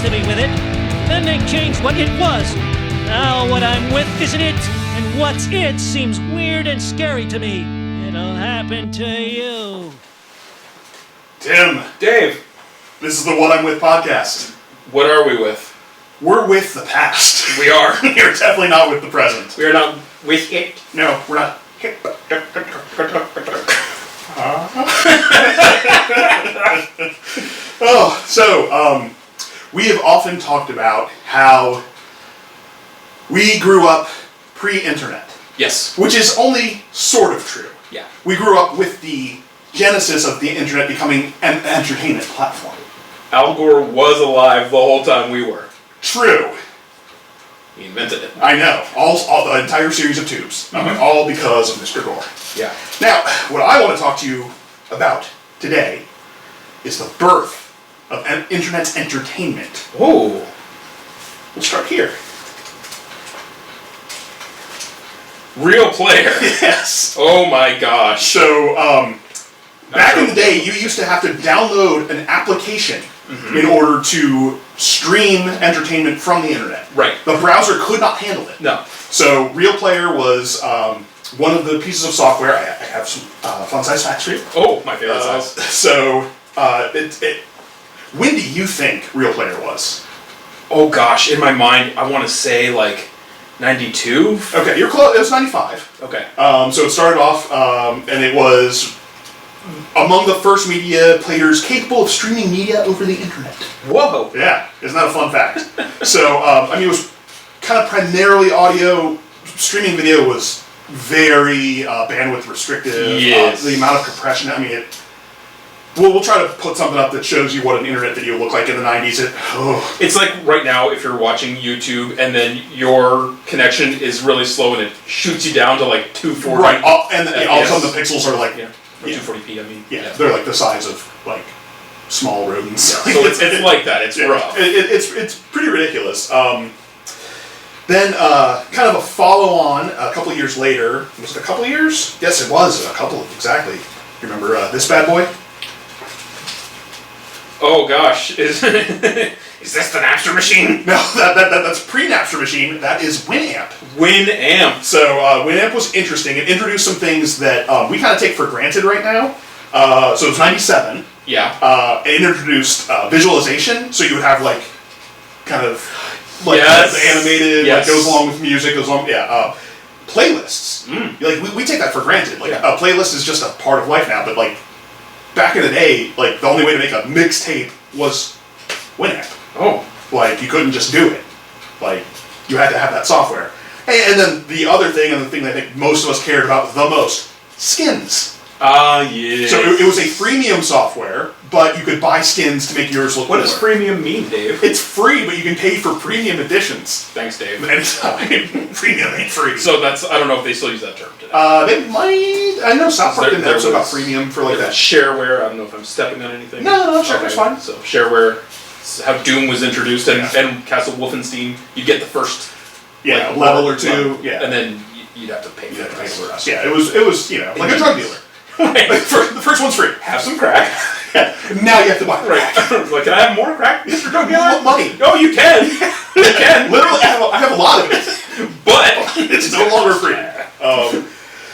nice to me with it. Then they changed what it was. Now what I'm with isn't it, and what's it seems weird and scary to me. It'll happen to you. Tim. Dave. This is the What I'm With podcast. What are we with? We're with the past. We are. We're definitely not with the present. We are not with it. No, we're not. We have often talked about how we grew up pre-internet. Yes. Which is only sort of true. Yeah. We grew up with the genesis of the internet becoming an entertainment platform. Al Gore was alive the whole time we were. True. He invented it. I know. All the entire series of tubes. All because of Mr. Gore. Yeah. Now, what I want to talk to you about today is the birth of internet's entertainment. Oh. We'll start here. Real Player. Yes. Oh my gosh. So, back in the day, you used to have to download an application in order to stream entertainment from the internet. Right. The browser could not handle it. No. So, Real Player was one of the pieces of software. I have some fun-size facts for you. Oh, my favorite size. So, when do you think Real Player was? Oh gosh, in my mind, I want to say like 92? Okay, you're close. It was 95. Okay. So it started off, and it was among the first media players capable of streaming media over the internet. Whoa. Yeah, isn't that a fun fact? So, it was kind of primarily audio. Streaming video was very bandwidth restrictive. Yes. The amount of compression, we'll try to put something up that shows you what an internet video looked like in the 90s. It's like right now if you're watching YouTube and then your connection is really slow and it shoots you down to like 240. Right, and all of a sudden the pixels are like... Yeah, or 240p, I mean. Yeah, they're like the size of, like, small rodents. So it's like that, it's rough. It's pretty ridiculous. Then, kind of a follow-on, a couple of years later, was it a couple of years? Yes, it was, a couple, exactly. You remember this bad boy? Oh gosh, is this the Napster machine? No, that's pre-Napster machine. That is Winamp. Winamp. So Winamp was interesting. It introduced some things that we kind of take for granted right now. So it was 97. Yeah. It introduced visualization, so you would have like kind of like yes. the animated, yes. like goes along with music, goes along. Yeah. Playlists. Like we take that for granted. Like a playlist is just a part of life now, but like. Back in the day, like, the only way to make a mixtape was Winamp. Oh. Like, you couldn't just do it. Like, you had to have that software. And then the other thing, and the thing that I think most of us cared about the most, skins. Yeah. So it was a freemium software, but you could buy skins to make yours look What cooler. does freemium mean, Dave? It's free, but you can pay for premium editions. Thanks, Dave. Anytime. Premium ain't free. So that's, I don't know if they still use that term today. They might, I know South Park did an episode about freemium for like that. Shareware, I don't know if I'm stepping on anything. No, shareware's fine. So shareware, how Doom was introduced, and Castle Wolfenstein, you get the first level or two, and then you'd have to pay for the rest. Yeah, it was like a drug dealer. Right. Like the first one's free. Have some crack. Now you have to buy crack. Like, can I have more crack, Mr. Drug Dealer? Money. No, you can. You can. Literally, I have a lot of it, but it's no longer free.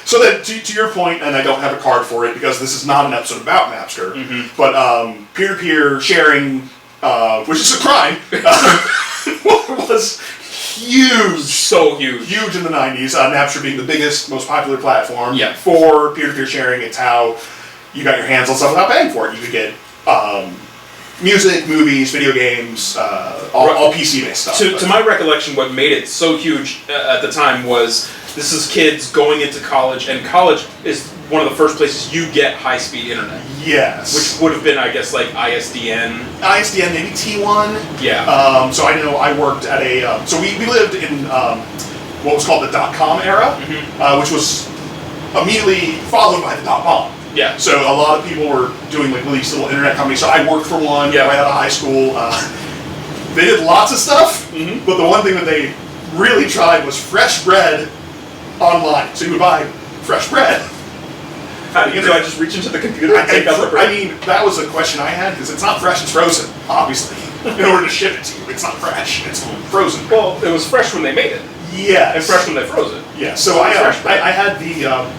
So then, to your point, and I don't have a card for it because this is not an episode about Napster, but peer-to-peer sharing, which is a crime, was huge. So huge. Huge in the 90s. Napster being the biggest, most popular platform Yeah. for peer-to-peer sharing. It's how you got your hands on stuff without paying for it. You could get music, movies, video games, all PC-based stuff. To my recollection, what made it so huge at the time was this is kids going into college, and college is one of the first places you get high-speed internet. Yes. Which would have been, I guess, like ISDN. ISDN, maybe T1. Yeah. So I know I worked at a... so we lived in what was called the dot-com era, which was immediately followed by the dot-bomb. Yeah. So a lot of people were doing like these little internet companies. So I worked for one right out of high school. They did lots of stuff, but the one thing that they really tried was fresh bread online. So you would buy fresh bread. How do I just reach into the computer and take out the bread? I mean, that was a question I had because it's not fresh; it's frozen, obviously. in order to ship it to you. It's not fresh. It's frozen. Well, it was fresh when they made it. Yeah. And fresh when they froze it. Yeah. So I had the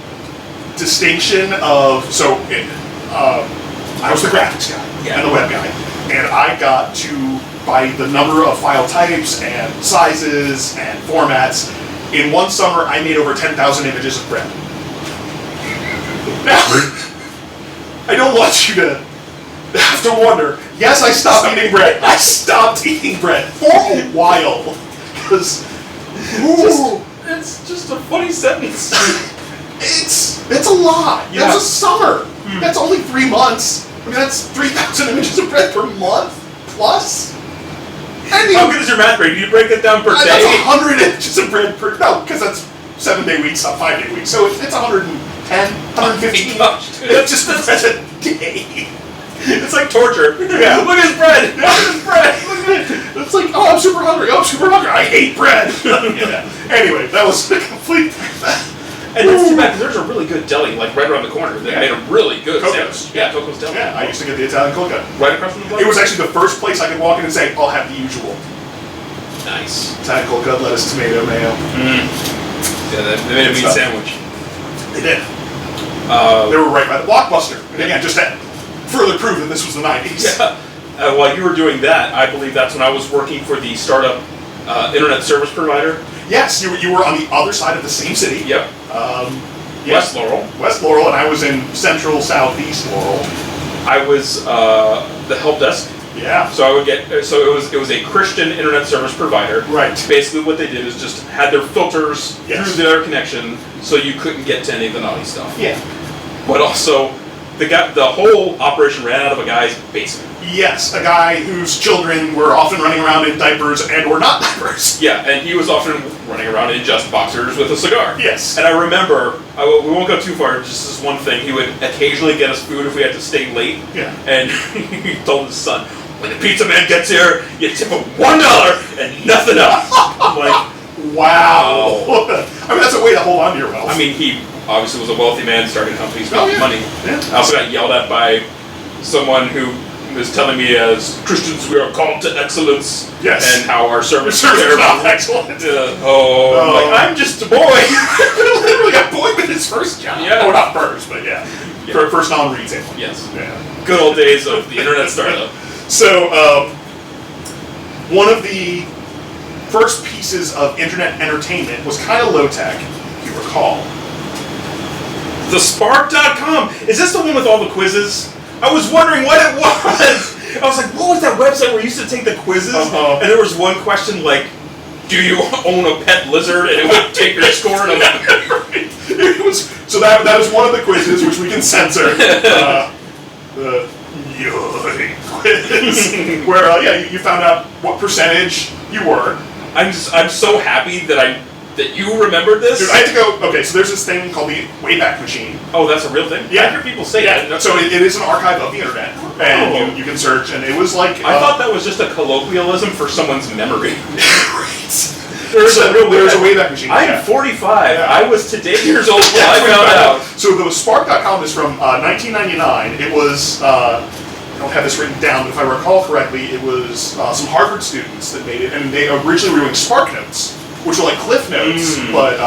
distinction of I was the graphics guy and the web guy, and I got to, by the number of file types and sizes and formats, in one summer I made over 10,000 images of bread. Now, I don't want you to have to wonder. Yes, I stopped eating bread. I stopped eating bread for a while because it's just a funny sentence. it's a lot. Yeah. That's a summer. That's only 3 months. I mean, that's 3,000 images of bread per month plus. I mean, how good is your math grade? Do you break it down per day? That's 100 images of bread per... No, because that's 7-day weeks, not 5-day weeks. So it's 110, 115. Oh, gosh, dude. It's just bread a day. It's like torture. Yeah. Look at his bread. Look at his bread. It's like, oh, I'm super hungry. Oh, I'm super hungry. I hate bread. Yeah. Anyway, that was a complete... And it's too bad because there's a really good deli like right around the corner that made a really good Coco's. sandwich. Yeah, Coco's Deli. Yeah, I used to get the Italian coca. Right across from the block? It was actually the first place I could walk in and say, I'll have the usual. Nice. Italian coca, lettuce, tomato, mayo. Yeah, they made a meat sandwich. They did. They were right by the Blockbuster. And again, just to further prove that this was the 90s. Yeah. While you were doing that, I believe that's when I was working for the startup internet service provider. Yes, you were on the other side of the same city. Yep. West Laurel. West Laurel, and I was in central southeast Laurel. I was the help desk. Yeah. So I would get. So it was a Christian internet service provider. Right. Basically, what they did is just had their filters through their connection, so you couldn't get to any of the naughty stuff. Yeah. But also, the whole operation ran out of a guy's basement. Yes, a guy whose children were often running around in diapers and or not diapers. Yeah, and he was often running around in just boxers with a cigar. Yes. And I remember, we won't go too far, just this one thing, he would occasionally get us food if we had to stay late. Yeah. And he told his son, when the pizza man gets here, you tip him $1 and nothing else. I'm like, wow. I mean, that's a way to hold on to your wealth. I mean, he obviously was a wealthy man, started companies, making money. Yeah. I also got yelled at by someone who was telling me, as Christians, we are called to excellence. Yes. And how our service is not excellent. I'm just a boy. Literally got boy with his first job. Yeah. Oh, not first, but yeah. First non-retail. Yes. Yeah. Good old days of the internet startup. So, one of the first pieces of internet entertainment was kind of low-tech, if you recall. TheSpark.com. Is this the one with all the quizzes? I was wondering what it was. I was like, what was that website where you used to take the quizzes? Uh-huh. And there was one question like, do you own a pet lizard? And it would take your score. And It was, so that was one of the quizzes, which we can censor. The yoy quiz, where you found out what percentage you were. I'm so happy that you remembered this. Dude, I had to go. Okay, so there's this thing called the Wayback Machine. Oh, that's a real thing? Yeah. I hear people say that. So it is an archive of the internet, and you can search, and it was like... I thought that was just a colloquialism for someone's memory. Right. There's a Wayback Machine. I'm 45. Yeah. I was today years old when I found out. So the Spark.com is from 1999. It was... I don't have this written down, but if I recall correctly, it was some Harvard students that made it, and they originally were doing Spark Notes, which were like Cliff Notes, but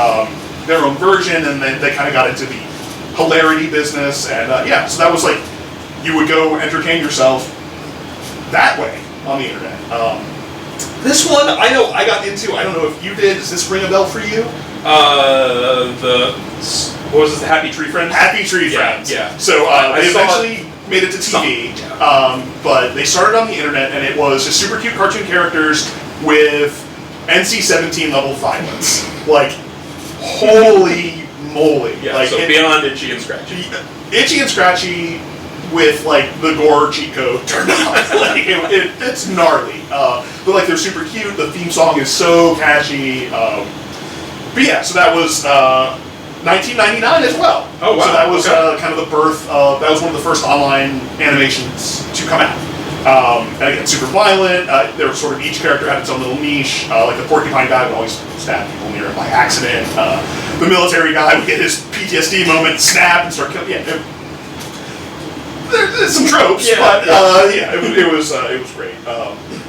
their own version, and then they kind of got into the hilarity business, and so that was like, you would go entertain yourself that way on the internet. This one, I know I got into, I don't know if you did, does this ring a bell for you? What was this, the Happy Tree Friends? Happy Tree Friends. Yeah. So they eventually made it to TV, but they started on the internet, and it was just super cute cartoon characters with NC-17 level violence. Like, holy moly. Yeah, like, so beyond Itchy and Scratchy. Itchy and Scratchy with, like, the gore cheat code turned on. Like, it's gnarly. But, like, they're super cute. The theme song is so catchy. But, yeah, so that was 1999 as well. Oh, wow. So that was kind of the birth of... That was one of the first online animations to come out. And again, super violent. There was sort of each character had its own little niche. Like the porcupine guy would always stab people near him by accident. The military guy would get his PTSD moment, snap, and start killing. Yeah, there's some tropes, but it was great.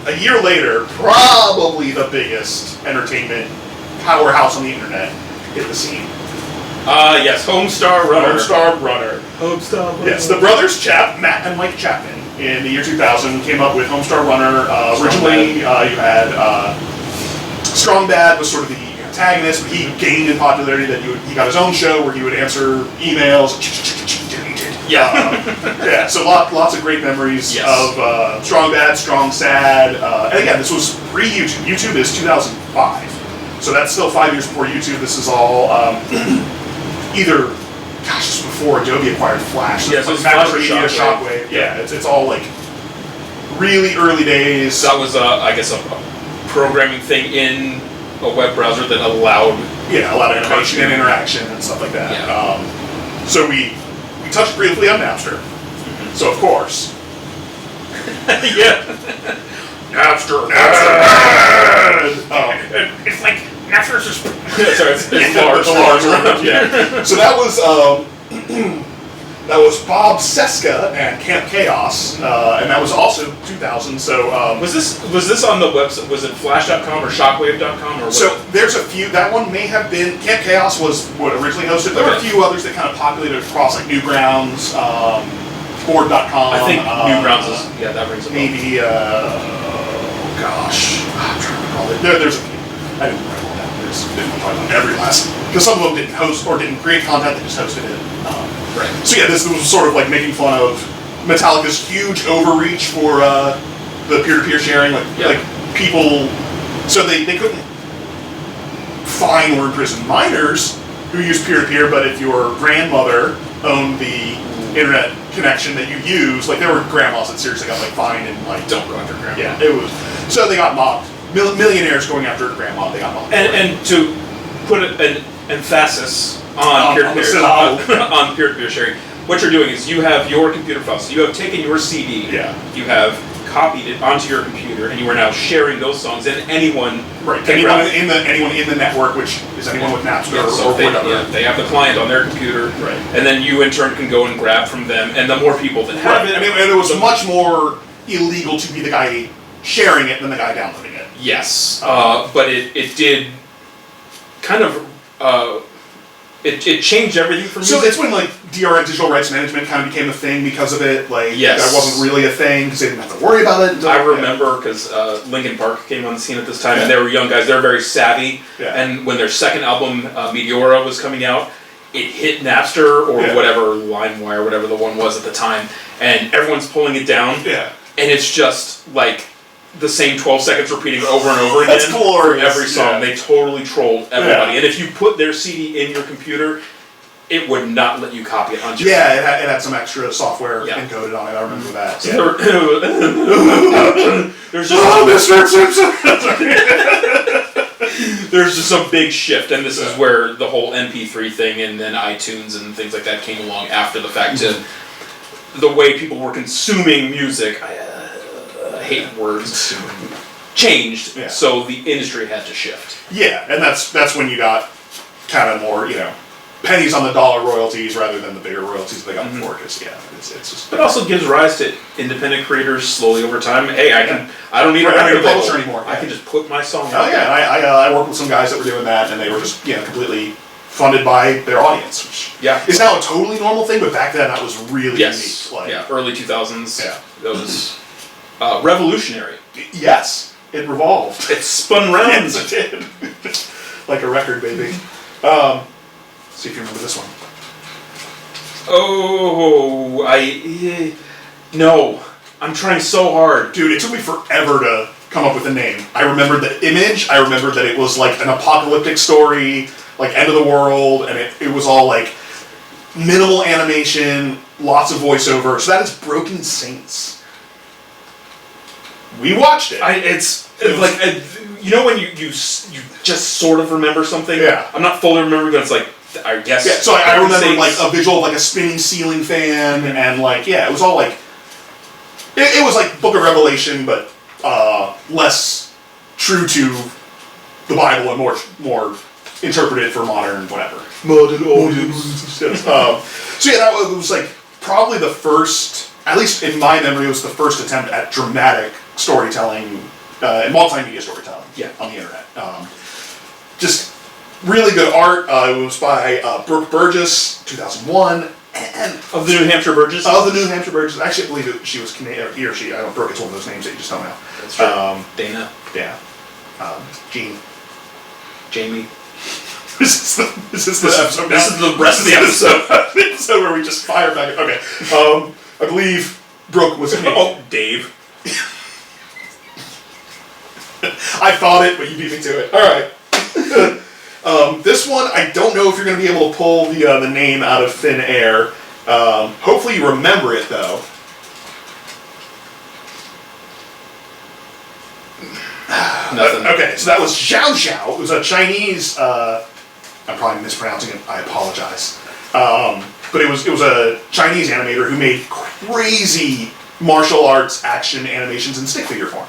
a year later, probably the biggest entertainment powerhouse on the internet hit the scene. Yes, Homestar Runner. Homestar Runner. Homestar Runner. Yes, the brothers Matt and Mike Chapman, in the year 2000, came up with Homestar Runner. Originally, you had Strong Bad was sort of the antagonist, but he gained in popularity that he got his own show where he would answer emails. Yeah, so lots of great memories of Strong Bad, Strong Sad. And again, this was pre-YouTube. YouTube is 2005. So that's still 5 years before YouTube. This is all either, just before Adobe acquired Flash. Yeah, so it's Flash Flash or Media, Shockwave. Yeah, it's all like really early days. That was, I guess, a programming thing in a web browser that allowed animation and interaction and stuff like that. Yeah. So we touched briefly on Napster. Mm-hmm. So of course, Napster. It's like Napster's just. Sorry, it's large. Yeah. So that was Bob Seska and Camp Chaos, and that was also 2000. So was this on the website? Was it Flash.com or Shockwave.com or? So there's a few. That one may have been Camp Chaos was what originally hosted. There were a few others that kind of populated across, like Newgrounds, Board.com. I think Newgrounds is that rings a bell. Maybe I'm trying to recall it. There's a few. I didn't write all that. Didn't talk about every last, because some of them didn't host or didn't create content. They just hosted it. Right. So yeah, this was sort of like making fun of Metallica's huge overreach for the peer-to-peer sharing. Like people, so they couldn't fine or imprison minors who use peer-to-peer, but if your grandmother owned the internet connection that you use, like there were grandmas that seriously got like fined and like Don't go after grandma. yeah, it was. So they got mobbed. Millionaires going after a grandma, they got mobbed. And to put an emphasis on peer-to-peer sharing, what you're doing is you have your computer file. So you have taken your CD, you have copied it onto your computer, and you are now sharing those songs. And anyone anyone in the network, which is anyone with Napster or whatever. They have the client on their computer, right? And then you in turn can go and grab from them. And the more people that have it, and it was much more illegal to be the guy sharing it than the guy downloading it. Yes, but it did kind of it changed everything for me. So it's when like DRM, digital rights management, kind of became a thing because of it. Like that wasn't really a thing because they didn't have to worry about it. I remember because Linkin Park came on the scene at this time, and they were young guys. They were very savvy, and when their second album Meteora was coming out, it hit Napster or whatever, LimeWire, whatever the one was at the time, and everyone's pulling it down. Yeah, and it's just like the same 12 seconds repeating over and over again for every song. They totally trolled everybody. And if you put their CD in your computer, it would not let you copy it onto your computer. It had some extra software encoded on it. I remember that. So there's just Mr. Simpson! There's just a big shift, and this is where the whole MP3 thing and then iTunes and things like that came along after the fact to the way people were consuming music. I hate words. Changed, so the industry had to shift. Yeah, and that's when you got kind of more, pennies on the dollar royalties rather than the bigger royalties they got before. Because it's just. But it also gives rise to independent creators slowly over time. Hey, I don't need a publisher anymore. I can just put my song. Oh yeah, I worked with some guys that were doing that, and they were just completely funded by their audience, which is now a totally normal thing. But back then, that was really unique. Like, early 2000s. Yeah, that was revolutionary. Yes, it revolved. It spun round. Yes, it did. Like a record, baby. See if you remember this one. Oh, no. I'm trying so hard. Dude, it took me forever to come up with a name. I remembered the image. I remembered that it was like an apocalyptic story, like end of the world, and it was all like minimal animation, lots of voiceover. So that is Broken Saints. We watched it. It's like when you just sort of remember something. Yeah. I'm not fully remembering, but it's like I guess. Yeah. So I remember like a visual of like a spinning ceiling fan, and like it was all like it was like Book of Revelation, but less true to the Bible and more interpreted for modern whatever. Modern audience. So that was like probably the first. At least in my memory, it was the first attempt at dramatic storytelling, and multimedia storytelling on the internet. Just really good art. It was by Brooke Burgess, 2001. And of the New Hampshire Burgess? Of the New Hampshire Burgess. Actually, I believe she was Canadian, or he or she. I don't, Brooke, it's one of those names that you just don't know. That's right. Dana. Yeah. Jean. Jamie. Is this the episode now? This is the rest of the episode. The episode where we just fire back. Okay. I believe Brooke was Canadian. Oh, Dave. I thought it, but you beat me to it. All right. This one, I don't know if you're going to be able to pull the name out of thin air. Hopefully you remember it, though. Nothing. Okay, so that was Xiao Xiao. It was a Chinese. I'm probably mispronouncing it. I apologize. But it was a Chinese animator who made crazy martial arts action animations in stick figure form.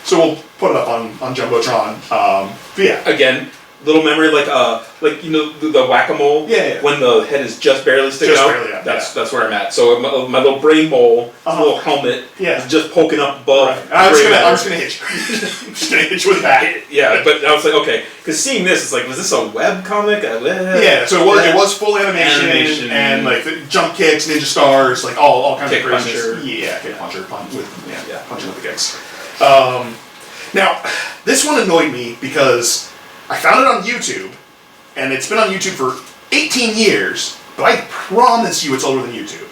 So we'll put it up on Jumbotron. But yeah. Again, little memory, like you know the whack-a-mole. Yeah. When the head is just barely sticking out. Barely, that's where I'm at. So my little brain bowl, little helmet, is just poking up above. Right. I'm just gonna hit you. I'm just gonna hit you with that. Yeah, but I was like, okay, because seeing this, it's like, was this a web comic? Yeah, so it was full animation and like the jump kicks, ninja stars, like all kinds of craziness. Puncher. Yeah, kick puncher, punching with the kicks. Now, this one annoyed me because I found it on YouTube, and it's been on YouTube for 18 years, but I promise you it's older than YouTube.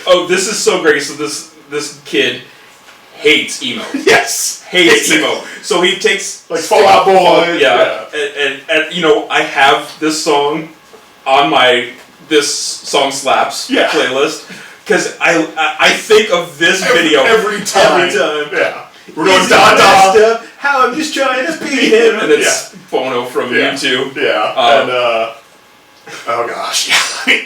Oh, this is so great. So this kid hates emo. Yes, hates emo. So he takes like Fall Out Boy. Yeah. And you know, I have this song on my This Song Slaps playlist because I think of this video every time. Yeah. We're going da da. How I'm just trying to beat him, and it's Bono from YouTube. Yeah. And oh gosh.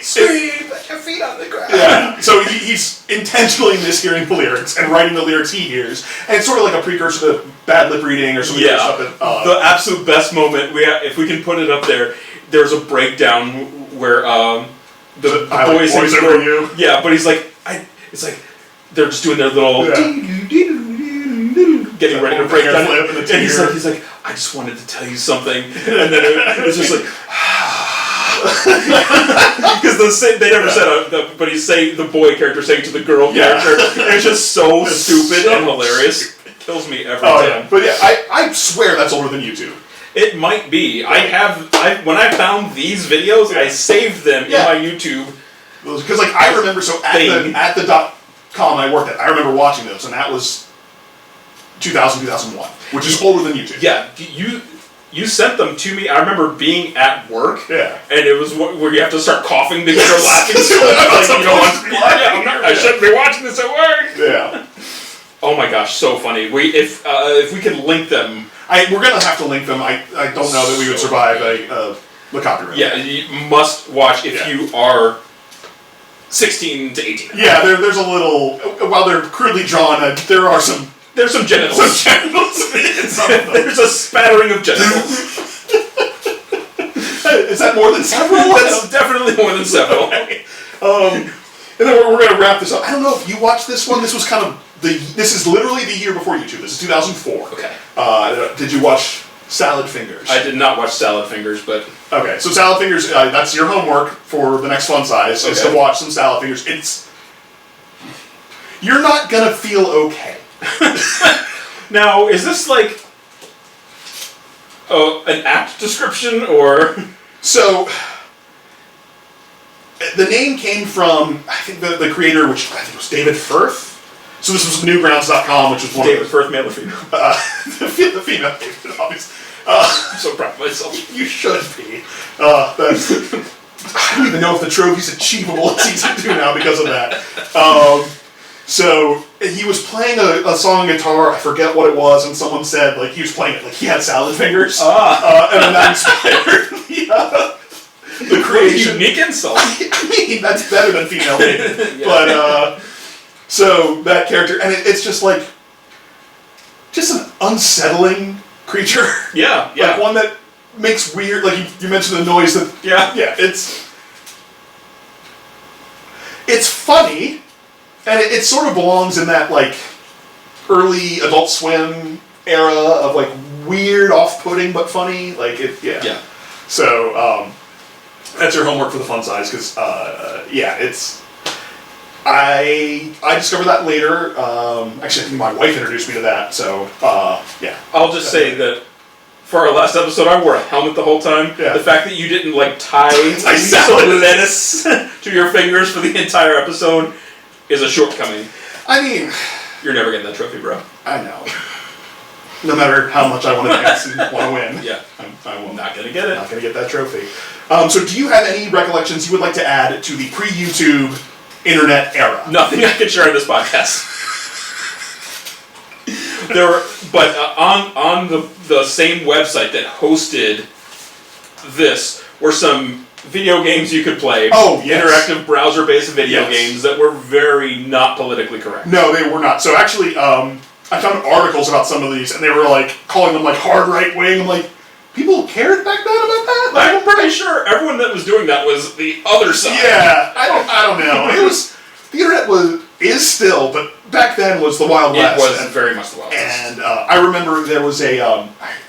Scream, put your feet on the ground. Yeah. So he's intentionally mishearing the lyrics and writing the lyrics he hears, and it's sort of like a precursor to bad lip reading or something. Yeah. The absolute best moment if we can put it up there. There's a breakdown where the boys over you. Yeah, but he's like, it's like they're just doing their little getting ready to break down, and he's like, I just wanted to tell you something, and then it's just like. Because they never said, but he's saying the boy character saying to the girl character, and it's just so stupid and hilarious. It kills me every time. Yeah. But yeah, I swear that's older than YouTube. It might be. When I found these videos, I saved them in my YouTube. Because like I remember, so at the .com I worked at, I remember watching those, and that was 2000, 2001, which is older than YouTube. Yeah, you sent them to me. I remember being at work, and it was where you have to start coughing because you're laughing so much. I shouldn't be watching this at work. Yeah. Oh my gosh, so funny. If we could link them, we're gonna have to link them. I don't know that we would survive the copyright. Yeah, you must watch if you are 16 to 18. Yeah, there's a little. While they're crudely drawn, there's some genitals. There's a spattering of genitals. Is that more than several? That's definitely more than several. Okay. And then we're going to wrap this up. I don't know if you watched this one. This was kind of this is literally the year before YouTube. This is 2004. Okay. Did you watch Salad Fingers? I did not watch Salad Fingers, but... Okay, so Salad Fingers, that's your homework for the next fun size, is to watch some Salad Fingers. You're not going to feel okay. Now, is this like an apt description, or... So, the name came from, I think, the creator, which I think was David Firth. So this was Newgrounds.com, which was one David of Firth, male or female? The female David, obviously. I'm so proud of myself. You should be. I don't even know if the trophy's achievable in Season 2 now because of that. So he was playing a song on guitar, I forget what it was, and someone said, like, he was playing it like he had salad fingers. And then that inspired the creation. Unique insult. I mean, that's better than female David. But, so that character, and it's just like, just an unsettling creature. Yeah. Like one that makes weird, like you mentioned the noise that, it's, it's funny, and it sort of belongs in that, like, early Adult Swim era of, like, weird, off-putting, but funny. Like, yeah. So, that's your homework for the fun size, because, it's... I discovered that later. Actually, I think my wife introduced me to that, so, yeah. I'll just say that for our last episode, I wore a helmet the whole time. Yeah. The fact that you didn't, like, tie some lettuce to your fingers for the entire episode is a shortcoming. I mean... You're never getting that trophy, bro. I know. No matter how much I want to dance and want to win. Yeah. I'm not going to get it. Not going to get that trophy. So do you have any recollections you would like to add to the pre-YouTube internet era? Nothing I can share on this podcast. On the same website that hosted this were some video games you could play. Oh, yes. Interactive browser-based video games that were very not politically correct. No, they were not. So actually, I found articles about some of these, and they were like calling them like hard right wing. I'm like, people cared back then about that? Like, I'm pretty sure everyone that was doing that was the other side. Yeah, I don't know. It was the internet is still, but back then was the Wild West. It was very much the Wild West. And I remember there was a I'd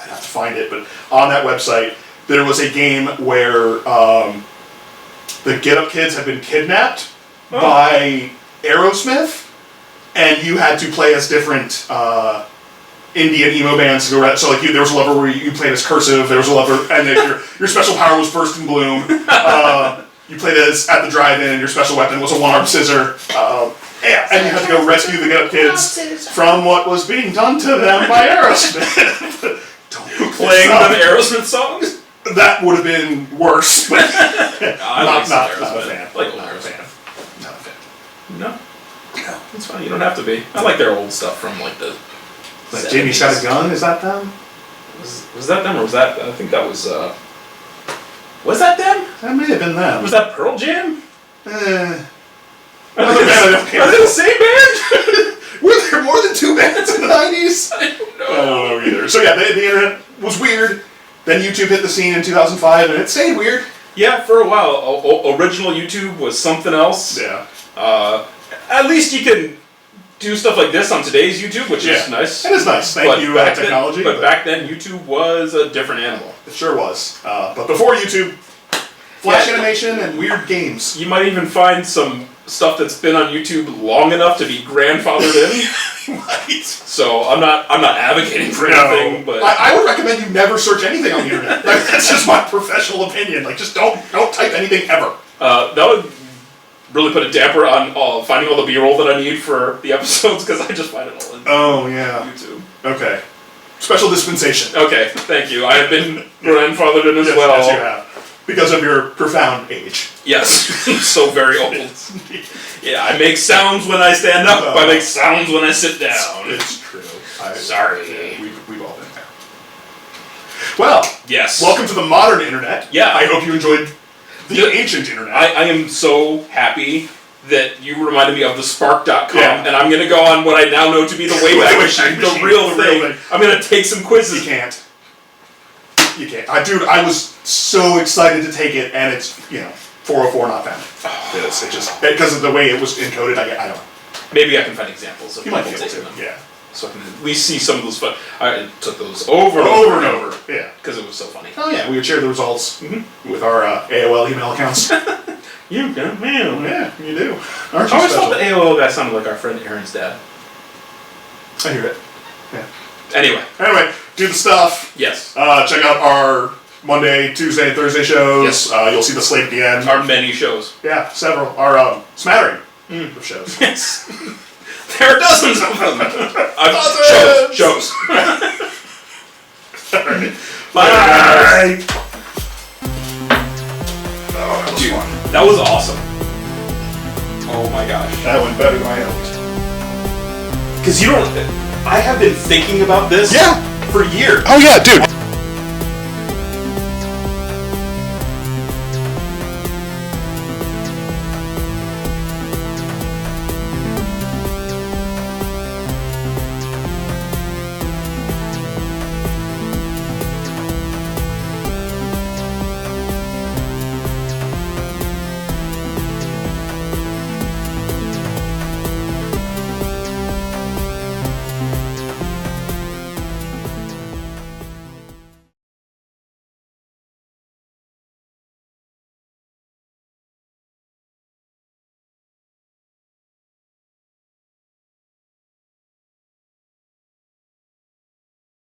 have to find it, but on that website there was a game where the Get Up Kids had been kidnapped by Aerosmith, and you had to play as different Indian emo bands to go around. So like there was a level where you played as Cursive, there was a level, and then your special power was Burst and Bloom. You played as at the drive-in, and your special weapon was a one-armed scissor. And you had to go rescue the Get Up Kids from what was being done to them by Aerosmith. Playing them Aerosmith songs? That would have been worse. But not a fan. Like old Aerosmith. Not a fan. No, it's fine. You don't have to be. I like their old stuff from like the. Like Jamie's Got a Gun. Is that them? Was that them or was that? I think that was. Was that them? That may have been them. Was that Pearl Jam? Are they the same band? Were there more than two bands in the 90s? I don't know. I don't know either. So yeah, the internet was weird. Then YouTube hit the scene in 2005, and it stayed weird. Yeah, for a while. Original YouTube was something else. Yeah. At least you can do stuff like this on today's YouTube, which is nice. It is nice. Thank you, technology. But back then, YouTube was a different animal. It sure was. But before YouTube, Flash animation and weird games. You might even find some stuff that's been on YouTube long enough to be grandfathered in. Right. So I'm not advocating for anything, but I would recommend you never search anything on the internet. Like, that's just my professional opinion. Like, just don't type anything ever. That would really put a damper on finding all the B-roll that I need for the episodes, because I just find it all in YouTube. Okay. Special dispensation. Okay, thank you. I have been grandfathered in as well. Yes, you have. Because of your profound age. Yes, so very old. Yeah, I make sounds when I stand up. I make sounds when I sit down. It's true. Sorry. We've all been there. Well, yes. Welcome to the modern internet. Yeah. I hope you enjoyed the ancient internet. I am so happy that you reminded me of the Spark.com, and I'm going to go on what I now know to be the Wayback Machine, the real thing. I'm going to take some quizzes. You can't. Dude, I was so excited to take it, and it's, 404 not found. It just, because of the way it was encoded, I don't know. Maybe I can find examples of you might be people able taking to, them. yeah. So I can at least see some of those. I took those over and over. Yeah. Because it was so funny. Oh yeah, we would share the results with our AOL email accounts. You got mail. Yeah, you do. I always thought the AOL guy sounded like our friend Aaron's dad. I hear it. Yeah. Anyway, do the stuff. Yes. Check out our Monday, Tuesday, and Thursday shows. Yes. You'll see the slate at the end. Our many shows. Yeah, several. Our smattering of shows. Yes. There are dozens of them. Shows. All right. Bye. Oh, that was fun. That was awesome. Oh my gosh. That went better than I hoped. Because I have been thinking about this for years. Oh yeah, dude.